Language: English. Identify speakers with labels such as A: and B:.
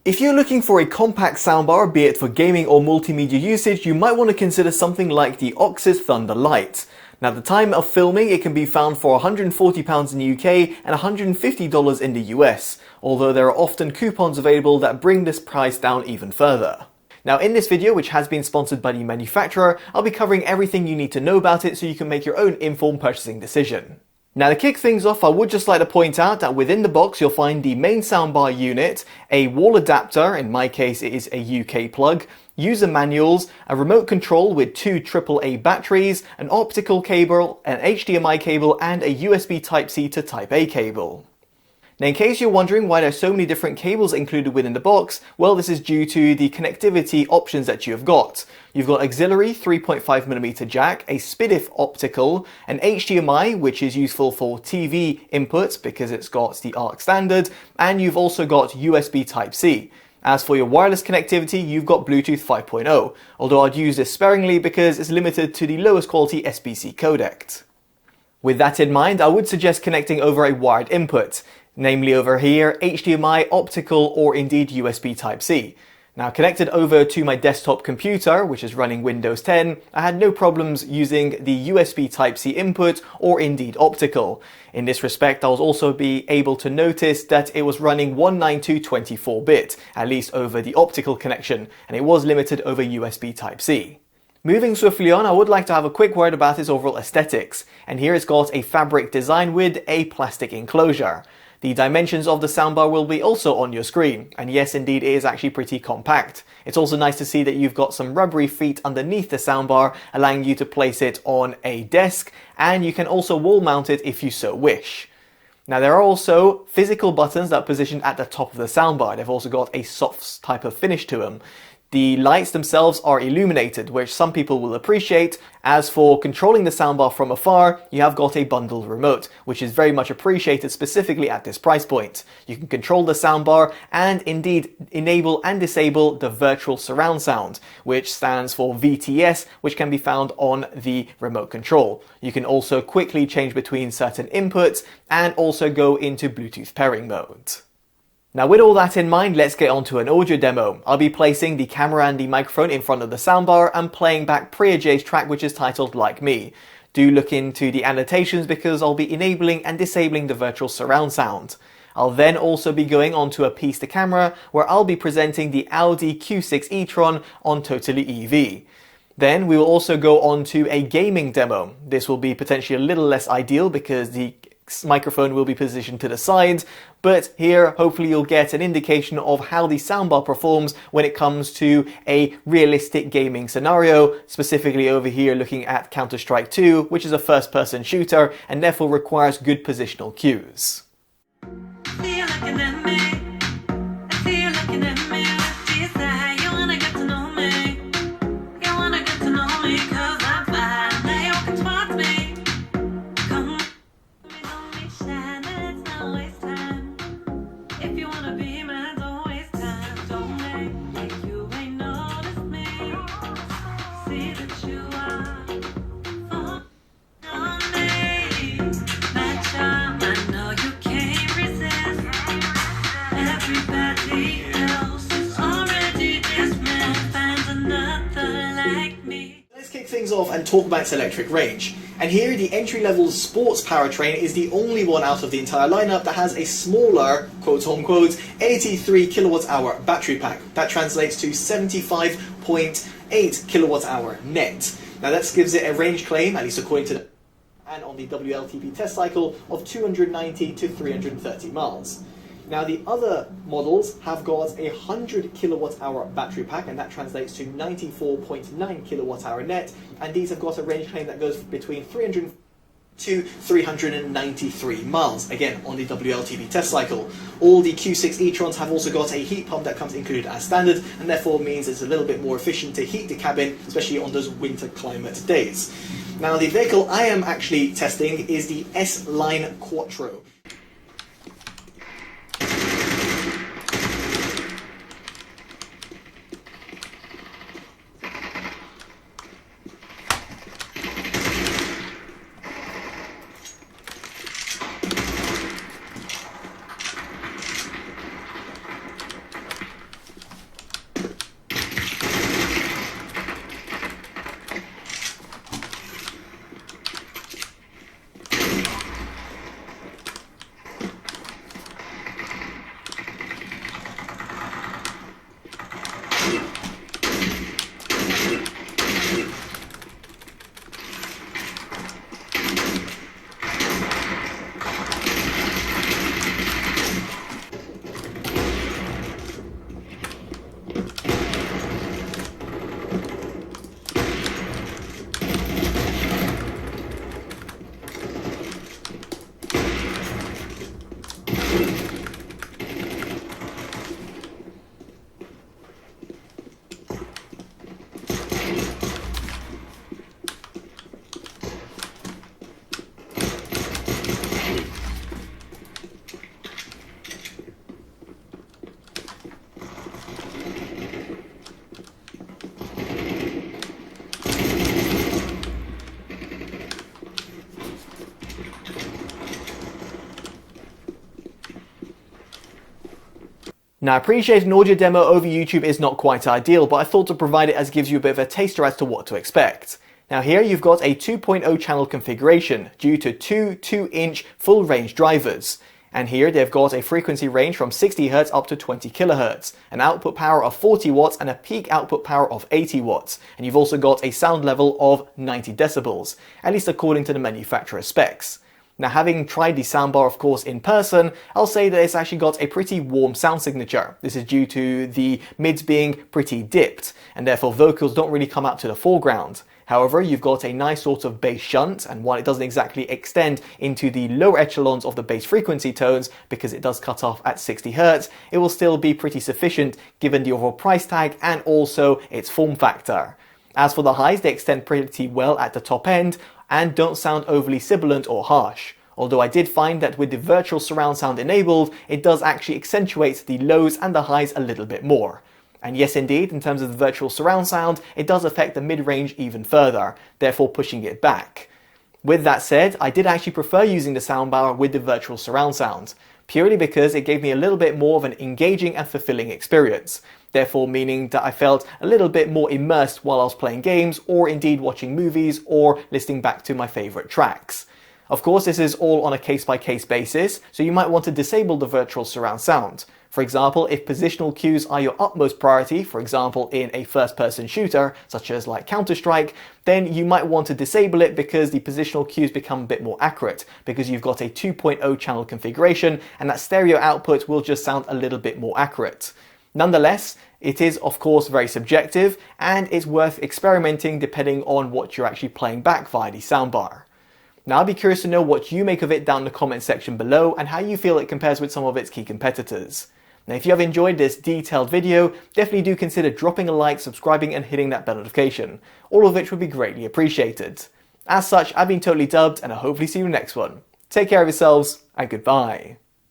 A: If you're looking for a compact soundbar, be it for gaming or multimedia usage, you might want to consider something like the OXS Thunder Lite. Now, at the time of filming, it can be found for £140 in the UK and $150 in the US, although there are often coupons available that bring this price down even further. Now, in this video, which has been sponsored by the manufacturer, I'll be covering everything you need to know about it so you can make your own informed purchasing decision. Now, to kick things off, I would just like to point out that within the box you'll find the main soundbar unit, a wall adapter, in my case it is a UK plug, user manuals, a remote control with two AAA batteries, an optical cable, an HDMI cable, and a USB Type-C to Type-A cable. Now, in case you're wondering why there's so many different cables included within the box, well, this is due to the connectivity options that you've got. You've got auxiliary 3.5mm jack, a SPDIF optical, an HDMI, which is useful for TV inputs because it's got the ARC standard, and you've also got USB Type-C. As for your wireless connectivity, you've got Bluetooth 5.0, although I'd use this sparingly because it's limited to the lowest quality SBC codec. With that in mind, I would suggest connecting over a wired input. Namely over here, HDMI, optical, or indeed USB Type-C. Now, connected over to my desktop computer, which is running Windows 10, I had no problems using the USB Type-C input or indeed optical. In this respect, I was also able to notice that it was running 192.24-bit, at least over the optical connection, and it was limited over USB Type-C. Moving swiftly on, I would like to have a quick word about its overall aesthetics, and here it's got a fabric design with a plastic enclosure. The dimensions of the soundbar will be also on your screen, and yes, indeed, it is actually pretty compact. It's also nice to see that you've got some rubbery feet underneath the soundbar, allowing you to place it on a desk, and you can also wall mount it if you so wish. Now, there are also physical buttons that are positioned at the top of the soundbar. They've also got a soft type of finish to them. The lights themselves are illuminated, which some people will appreciate. As for controlling the soundbar from afar, you have got a bundled remote, which is very much appreciated specifically at this price point. You can control the soundbar and indeed enable and disable the virtual surround sound, which stands for VTS, which can be found on the remote control. You can also quickly change between certain inputs and also go into Bluetooth pairing mode. Now, with all that in mind, let's get on to an audio demo. I'll be placing the camera and the microphone in front of the soundbar and playing back Priya-J's track, which is titled Like Me. Do look into the annotations because I'll be enabling and disabling the virtual surround sound. I'll then also be going on to a piece to camera where I'll be presenting the Audi Q6 e-tron on Totally EV. Then we will also go on to a gaming demo. This will be potentially a little less ideal because the microphone will be positioned to the side, but here hopefully you'll get an indication of how the soundbar performs when it comes to a realistic gaming scenario, specifically over here looking at Counter-Strike 2, which is a first-person shooter and therefore requires good positional cues. Things off and talk about its electric range. And here the entry-level sports powertrain is the only one out of the entire lineup that has a smaller, quote-unquote, 83 kilowatt-hour battery pack. That translates to 75.8 kilowatt-hour net. Now that gives it a range claim, at least according to the and on the WLTP test cycle, of 290 to 330 miles. Now, the other models have got a 100 kilowatt-hour battery pack, and that translates to 94.9 kilowatt-hour net, and these have got a range claim that goes between 300 to 393 miles, again on the WLTP test cycle. All the Q6 e-trons have also got a heat pump that comes included as standard, and therefore means it's a little bit more efficient to heat the cabin, especially on those winter climate days. Now, the vehicle I am actually testing is the S-Line Quattro. Now, I appreciate an audio demo over YouTube is not quite ideal, but I thought to provide it as gives you a bit of a taster as to what to expect. Now here you've got a 2.0 channel configuration due to two 2-inch full range drivers. And here they've got a frequency range from 60Hz up to 20 kHz, an output power of 40 watts and a peak output power of 80 watts. And you've also got a sound level of 90 decibels, at least according to the manufacturer's specs. Now, having tried the soundbar, of course, in person, I'll say that it's actually got a pretty warm sound signature. This is due to the mids being pretty dipped, and therefore vocals don't really come out to the foreground. However, you've got a nice sort of bass shunt, and while it doesn't exactly extend into the lower echelons of the bass frequency tones, because it does cut off at 60 Hz, it will still be pretty sufficient given the overall price tag and also its form factor. As for the highs, they extend pretty well at the top end, and don't sound overly sibilant or harsh. Although I did find that with the virtual surround sound enabled, it does actually accentuate the lows and the highs a little bit more. And yes indeed, in terms of the virtual surround sound, it does affect the mid-range even further, therefore pushing it back. With that said, I did actually prefer using the soundbar with the virtual surround sound, purely because it gave me a little bit more of an engaging and fulfilling experience. Therefore meaning that I felt a little bit more immersed while I was playing games, or indeed watching movies, or listening back to my favourite tracks. Of course, this is all on a case-by-case basis, so you might want to disable the virtual surround sound. For example, if positional cues are your utmost priority, for example in a first-person shooter, such as like Counter-Strike, then you might want to disable it because the positional cues become a bit more accurate, because you've got a 2.0 channel configuration and that stereo output will just sound a little bit more accurate. Nonetheless, it is of course very subjective, and it's worth experimenting depending on what you're actually playing back via the soundbar. Now I'd be curious to know what you make of it down in the comment section below and how you feel it compares with some of its key competitors. Now if you have enjoyed this detailed video, definitely do consider dropping a like, subscribing and hitting that bell notification, all of which would be greatly appreciated. As such, I've been Totally Dubbed and I'll hopefully see you in the next one. Take care of yourselves and goodbye.